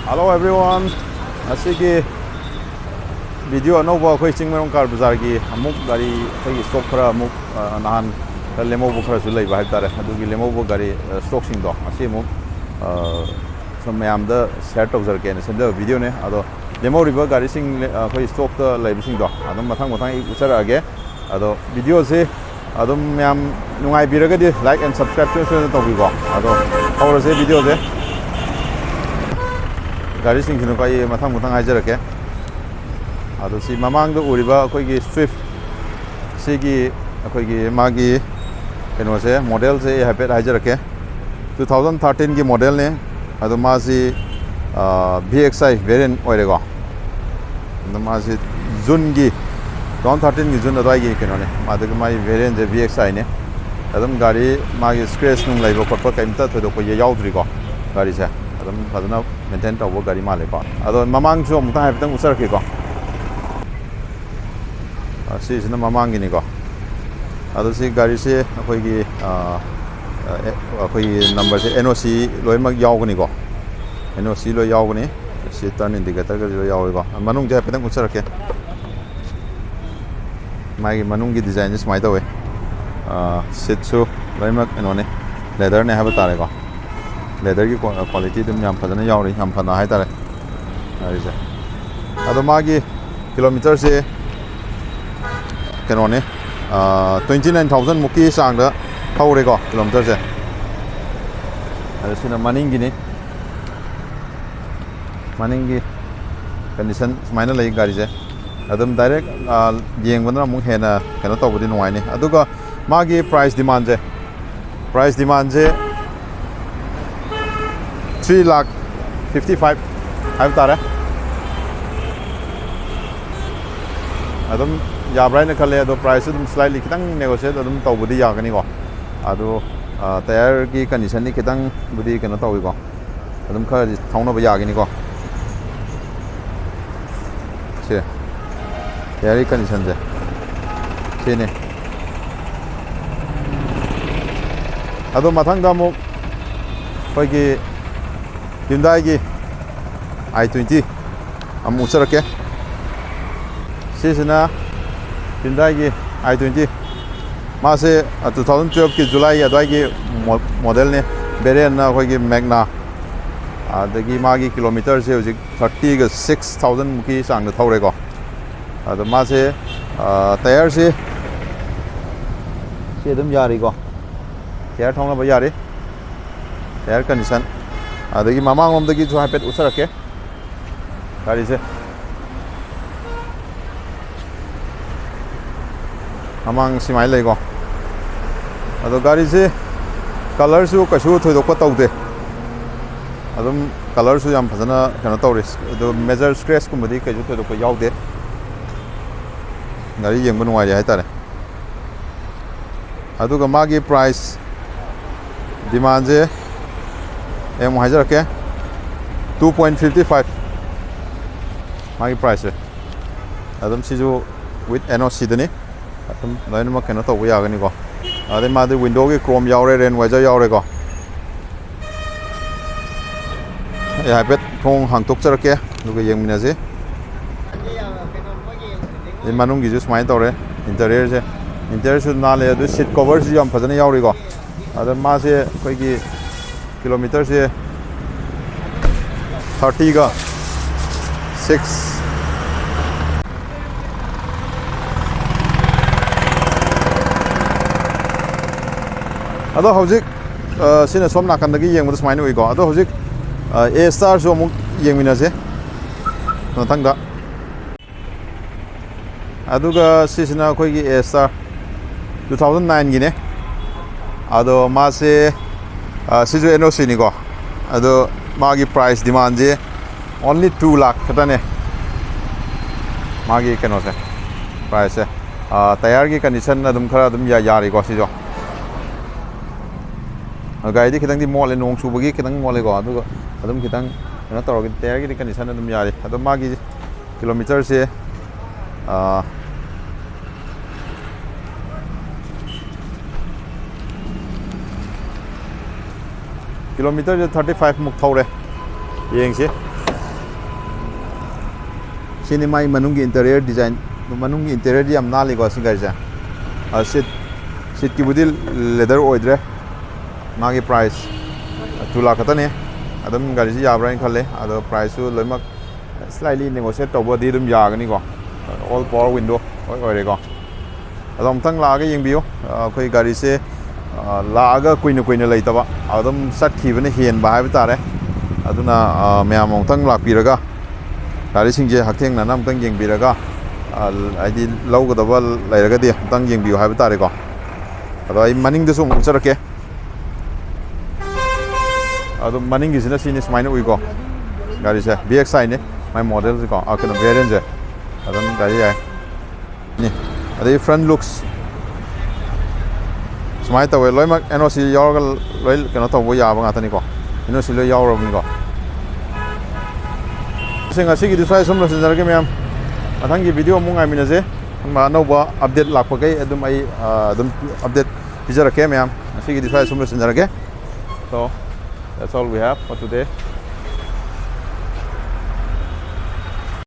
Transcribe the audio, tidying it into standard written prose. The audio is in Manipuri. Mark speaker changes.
Speaker 1: Hello everyone. Asiki video anova khoi Chingmeirong car bazaar gi amuk gari khoi stock khara amuk nahan lemo bu khara su lei ba haitare adugi lemo bu gari stock sing do asi amuk some mayam da share tawjar ke ne senda video ne ado lemo riba gari sing khoi stock da lei sing do adum mathang usara age ado video se adum mayam nungai biraga di like and subscribe to tawi go ado awra se video se gari sing kinu kai mathang hajarake ado si mamang do uriba koi gi swift sigi koi gi magi keno se model se habet hajarake 2013 gi model ne ado ma si VXI variant oirego ado ma si June gi 2013 gi June adai gi keno ne ado mai variant je VXI ne adum gari magi scratch nung laiba khotpa kaimta thodo ko ye yaudri go gari se adum aduna maintain tawbo gari male ko ado mamang so muta habtang usar ki ko si sina mamang gi ni ko ado si gari se akoi gi akoi number se NOC loimak yaugni ko NOC lo yaugni si turn indicator ga lo yaug ko manung je habtang usar ke mai manung gi design is mai tawe sit su loimak enone leather ne habtare ko leather की क्वालिटी तुम यहाँ फजना याव रही हम फना है तारे ऐसे अदो मागी किलोमीटर से क्या 29,000 मुक्की सांग दा थाउरे को किलोमीटर से ऐसे ना मनिंगी कंडीशन स्माइना लगी गाड़ी से अदम डायरेक्ट येंग बंदरा मुंग है ना क्या तो बुद्धि नुआई ने अदो का मागी प्राइस डिमांड से 3,55,000 हाइब तारे अदम याब्राइन खले अदो प्राइस अदम स्लाइटली खितंग नेगोशिएट अदम तौबुदी यागनी को अदो टायर की कंडीशन नि खितंग बुदी केनो तौई को अदम खर थाउनबा यागनी को से टायर की कंडीशन से ने अदो मथंग दामो कोई Hyundai की i20 हम उचर के सीजना Hyundai की i20 माँ से 2012 की जुलाई अदाई की मॉडल ने वेरिएंट ना कोई की मैग्ना आदगी माँ की किलोमीटर से उसी 36,000 मुकी सांग थाउरे को तो माँ से टायर से दम यारी को टायर थाउना बा यारी टायर कंडीशन अदगी मामा गोमदगी जो हापेट उसरके गाड़ी से हमांग सिमाई लेगो अदो गाड़ी से कलर सु कछु थोदोक तौदे अदम कलर सु याम फजना कनो तौरे अदो मेजर स्क्रैच कुमदी कछु थोदोक याउदे गाड़ी येंग नुवाई हाय तारे अदुगा मागी प्राइस डिमांड जे एम हाइजर के 2.55 मागी प्राइस है अदम सिजु विथ NOC दनी अदम लाइन में केनो तो यागनी को अदे मादे विंडो के क्रोम यावरे रेन वाइजर यावरे को या बेट थोंग हांगतोक चरके दुगे येंगमिनाजे ये मानुंग गिजु स्माइल तोरे इंटीरियर सु नाले अदु सीट कवर सु याम फजने यावरे को अदम मा से कोई की किलोमीटर से 30 का 6 अदो हौजिक सिना सोम नाकंदगी येंगबद स्माइल ओइगो अदो हौजिक Astar सो अमुक येंगमिनासे नथंगदा अदुगा सिसना कोइगी Astar 2009 गिने अदो मा से सिजु NOC नि को अदो मागी प्राइस डिमांड जे ओनली 2 लाख खतने मागी केनो से प्राइस है टायर की कंडीशन अदम खरा अदम यारी को सिजो गाड़ी दी खितंग दी मोले नोंग सुबगी खितंग मोले को अदुगा अदम खितंग केनो तौरगी टायर की कंडीशन अदम यारी अदो मागी किलोमीटर से किलोमीटर 35 मुक थौरे येंगसे sini mai manung interior design manung interior di am nali ko singai ja seat ki budil leather oidre magi price 2 lakh katane adam gari si yabra in khalle ado price su loimak slightly negotiate tobo di dum yagani ko all power window oire ko adom tang la ga yeng biyo koi gari se la ga kuina leitaba adom sat khibane hen ba hai tare aduna myam ong tang lak piraga gari singje hakteng na nam tang yeng biraga aidi lauga da bal lairaga di tang yeng biyo hai tare ko ado ai maning de sung charake ado maning gi sina sini smaina ui ko gari se bxi ne my model ko akana variant je adon gari ai ni ade front looks smai tawe loimak NOC yawargal loi kano tawo ya ba ngatani ko NOC loi yawro ni ko singa sigi display somlo senjar ke myam athangi video mu ngai minaje ma no ba update lakpa kai adum ai adum update pijara ke myam sigi display somlo senjar ke so that's all we have for today.